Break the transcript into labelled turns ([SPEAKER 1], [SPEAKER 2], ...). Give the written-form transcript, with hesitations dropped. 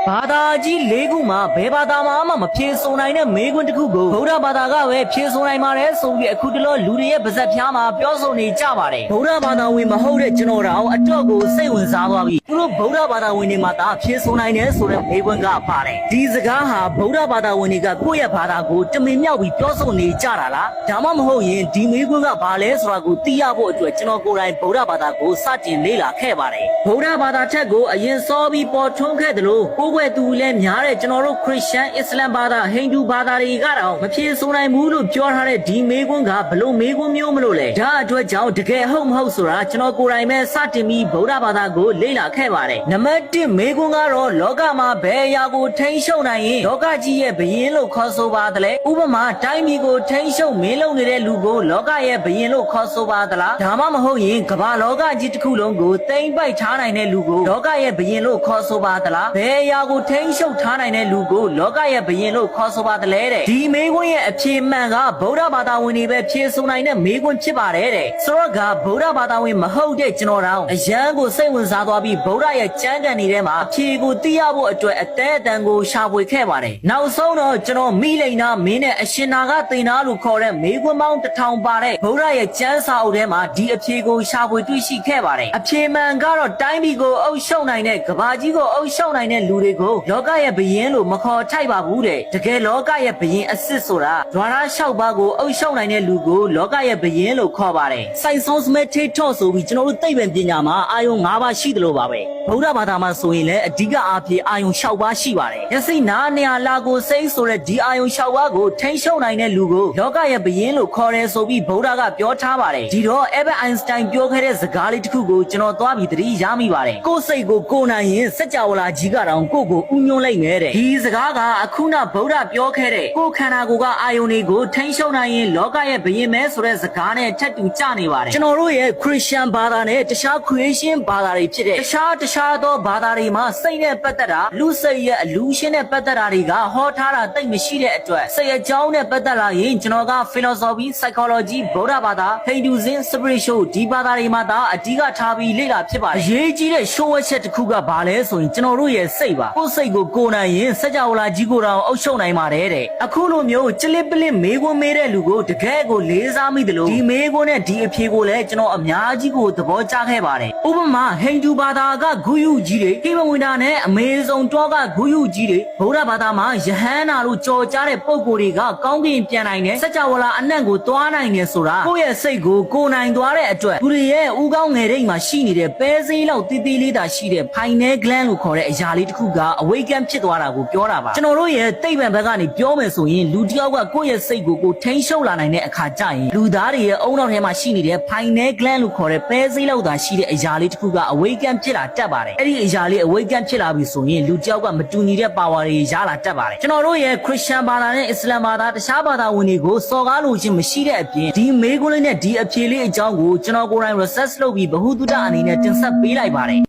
[SPEAKER 1] ဘာသာကြီး၄ခုမှာဘယ်ဘာသာမှမဖြေဆိုနိုင်တဲ့မေးခွန်းတစ်ခုကိုဗုဒ္ဓဘာသာကပဲဖြေဆိုနိုင်ပါတယ်ဆိုပြီးအခုတလောလူတွေရဲ့ပါဇက်ဖျားမှာပြောဆိုနေကြပါတယ်ဗုဒ္ဓဘာသာဝင်မဟုတ်တဲ့ကျွန်တော်တို့အတော့ကိုစိတ်ဝင်စားသွားပြီသူတို့ဗုဒ္ဓဘာသာဝင်တွေမှာသာဖြေဆိုနိုင်တယ်ဆိုတဲ့မေးခွန်းကပါတယ်ဒီစကားဟာဗုဒ္ဓဘာသာဝင်တွေကကိုယ့်ရဲ့ဘာသာကိုတမင်မြောက်ပြီးပြောဆိုနေကြတာလားဒါမှမဟုတ်ရင်ဒီမေးခွန်းကဘာလဲဆိုတာကိုသိရဖို့အတွက်ကျွန်တော်ကိုယ်တိုင်ဗုဒ္ဓဘာသာကိုစတင်လေ့လာခဲ့ပါတယ်ဗုဒ္ဓဘာသာထက်ကိုအရင်စောပြီးပေါ်ထွန်းခဲ့တယ်လို့ကိုယ်ွယ်သူလည်းများတဲ့ကျွန်တော်တို့ခရစ်ယာန်အစ္စလမ်ဘာသာဟိန္ဒူဘာသာတွေကတော့မဖြေဆိုနိုင်ဘူးလို့ပြောထားတဲ့ဒီမေးခွန်းကဘလို့မေးခွန်းမျိုးမလို့လဲဒါအတွက်ကြောင့်တကယ်ဟုတ်မဟုတ်ဆိုတာကျွန်တော်ကိုယ်တိုင်ပဲစတင်ပြီးဗုဒ္ဓဘာသာကိုလေ့လာခဲ့ပါတယ်နံပါတ်1မေးခွန်းကတော့လောကမှာဘယ်အရာကိုထိန်းချုပ်နိုင်ရင်လောကကြီးရဲ့ဘယင်းလို့ခေါ်ဆိုပါသလဲဥပမာတိုင်းပြည်ကိုထိန်းချုပ်မင်းလုံးနေတဲ့လူကိုလောကရဲ့ဘယင်းလို့ခေါ်ဆိုပါသလားဒါမှမဟုတ်ရင်ကမ္ဘာလောကကြီးတစ်ခုလုံးကိုတိမ့်ပိုက်ထားနိုင်တဲ့လူကိုလောကရဲ့ဘယင်းလို့ခေါ်ဆိုပါသလားဘယ်အရာကိုထိန်းချုပ်ထားနိုင်တဲ့လူကိုလောကရဲ့ဘယင်းလို့ခေါ်ဆိုပါသလဲတဲ့ဒီမေးခွန်းရဲ့အဖြေမှန်ကဗုဒ္ဓဘာသာဝင်တွေပဲဖြေဆိုနိုင်တဲ့မေးခွန်းဖြစ်ပါတယ်တဲ့ဆိုတော့ကဗုဒ္ဓဘာသာဝင်မဟုတ်တဲ့ကျွန်တော်တို့အရန်ကိုစိတ်ဝင်စားသွားပြီးဗုဒ္ဓရဲ့ကျမ်းဂန်တွေထဲမှာအဖြေကိုသိရဖို့အတွက်အသေးအတန်ကိုရှာဖွေခဲ့ပါတယ်နောက်ဆုံးတော့ကျွန်တော်မိလိန်နာမင်းနဲ့အရှင်နာကသေနာလို့ခေါ်တဲ့မေးခွန်းပေါင်း1000ပါတဲ့ဗုဒ္ဓရဲ့ကျမ်းစာအုပ်ထဲမှာဒီအဖြေကိုရှာဖွေတွေ့ရှိခဲ့ပါတယ်အဖြေမှန်ကတော့တိုင်းပြည်ကိုအုပ်ချုပ်နိုင်တဲ့ကမ္ဘာကြီးကိုအုပ်ချုပ်နိုင်တဲ့လူတွေကိုလောကရဲ့ဘယင်းလို့မခေါ်ထိုက်ပါဘူးတဲ့တကယ်လောကရဲ့ဘယင်းအစ်စ်ဆိုတာဓဝါရ6ပါးကိုအုပ်ချုပ်နိုင်တဲ့လူကိုလောကရဲ့ဘယင်းလို့ခေါ်ပါတယ်စိုက်ဆုံးစမဲထေထော့ဆိုပြီးကျွန်တော်တို့သိပ္ပံပညာမှာအာယုံ5ပါးရှိတယ်လို့ပါပဲဗုဒ္ဓဘာသာမှာဆိုရင်လည်းအဓိကအားဖြင့်အာယုံ6ပါးရှိပါတယ်ယသိနာနေရာလာကိုစိတ်ဆိုတဲ့ဒီအာယုံ6ပါးကိုထိန်းချုပ်နိုင်တဲ့လူကိုလောကရဲ့ဘယင်းလို့ခေါ်တယ်ဆိုပြီးဗုဒ္ဓကပြောထားပါတယ်ဒီတော့အဲဘက်အိုင်စတိုင်ပြောခဲ့တဲ့စကားလေးတစ်ခုကိုကျွန်တော်သွားပြီးသတိရမိပါတယ်ကိုယ်စိတ်ကိုကိုနိုင်ရင်စัจ java လာကြီးကတောင်ကိုကိုဥညွှန်းလိုက်မယ်တဲ့ဒီစကားကအခုနဗုဒ္ဓပြောခဲ့တဲ့ကိုခန္ဓာကိုယ်ကအာယုန်တွေကိုထိန်းချုပ်နိုင်ရင်လောကရဲ့ဘယင်မဲဆိုတဲ့စကားနဲ့ထပ်တူကျနေပါတယ်ကျွန်တော်တို့ရဲ့ခရစ်ယာန်ဘာသာနဲ့တခြား creation ဘာသာတွေဖြစ်တဲ့တခြားသောဘာသာတွေမှာစိတ်နဲ့ပတ်သက်တာလူစိတ်ရဲ့အလူရှင်နဲ့ပတ်သက်တာတွေကဟောထားတာတိတ်မရှိတဲ့အတွက်စိတ်အကြောင်းနဲ့ပတ်သက်လာရင်ကျွန်တော်က philosophy psychology ဗုဒ္ဓဘာသာ Hinduism spiritual ဒီဘာသာတွေမှာဒါအဓိကထားပြီးလေ့လာဖြစ်ပါတယ်အရေးကြီးတဲ့ show ချက်တစ်ခုကဘာလဲဆိုရင်ကျွန်တော်တို့ရဲ့စိတ်ပါကိုယ်စိတ်ကိုကိုနိုင်ရင်စัจ java လာကြီးကိုတောင်အုပ်ချုပ်နိုင်ပါတယ်တဲ့အခုလိုမျိုးကြလစ်ပလစ်မေးခွန်းမေးတဲ့လူကိုတကယ်ကိုလေးစားမိတယ်လို့ဒီမေးခွန်းနဲ့ဒီအဖြေကိုလည်းကျွန်တော်အများကြီးကိုသဘောကျခဲ့ပါတယ်ဥပမာဟိန္ဒူဘာသာကဂုယုကြီးတွေခိဗဝိဒါနဲ့အမေဇုံတောကဂုယုကြီးတွေဗုဒ္ဓဘာသာမှာယဟန်နာလို့ကြော်ကြားတဲ့ပုံကိုယ်တွေကကောင်းကင်ပြန်နိုင်တယ်စัจ java လာအနံ့ကိုသွားနိုင်တယ်ဆိုတာကိုယ့်ရဲ့စိတ်ကိုကိုနိုင်သွားတဲ့အတွက်သူတွေရဲ့ဥကောင်းငယ်တိတ်မှာရှိနေတဲ့ပဲစည်းလောက်တီးတီးလေးသာရှိတဲ့ pineal gland လို့ခေါ်တဲ့အရာလေးတစ်ခုကအဝိကံဖြစ်သွားတာကိုပြောတာပါကျွန်တော်တို့ရဲ့သိပ္ပံဘက်ကနေပြောမယ်ဆိုရင်လူတစ်ယောက်ကကိုယ့်ရဲ့စိတ်ကိုထိန်းချုပ်လာနိုင်တဲ့အခါကျရင်လူသားတွေရဲ့အုံနောက်ထဲမှာရှိနေတဲ့ pineal gland လို့ခေါ်တဲ့ပဲစည်းလောက်သာရှိတဲ့အရာလေးတစ်ခုကအဝိကံဖြစ်လာတတ်ပါတယ်အဲ့ဒီအရာလေးအဝိကံဖြစ်လာပြီဆိုရင်လူတစ်ယောက်ကမတူညီတဲ့ power တွေရလာတတ်ပါတယ်ကျွန်တော်တို့ရဲ့ Christian ဘာသာနဲ့ Islam ဘာသာတခြားဘာသာဝင်တွေကိုစော်ကားလို့ခြင်းမရှိတဲ့အပြင်ဒီမေးခွန်းလေးနဲ့ဒီအဖြေလေးအကြောင်းကိုကျွန်တော်ကိုယ်တိုင် research လုပ်ပြီးဗဟုသုတအနေနဲ့တင်ဆက်ပေးလိုက်ပါတယ်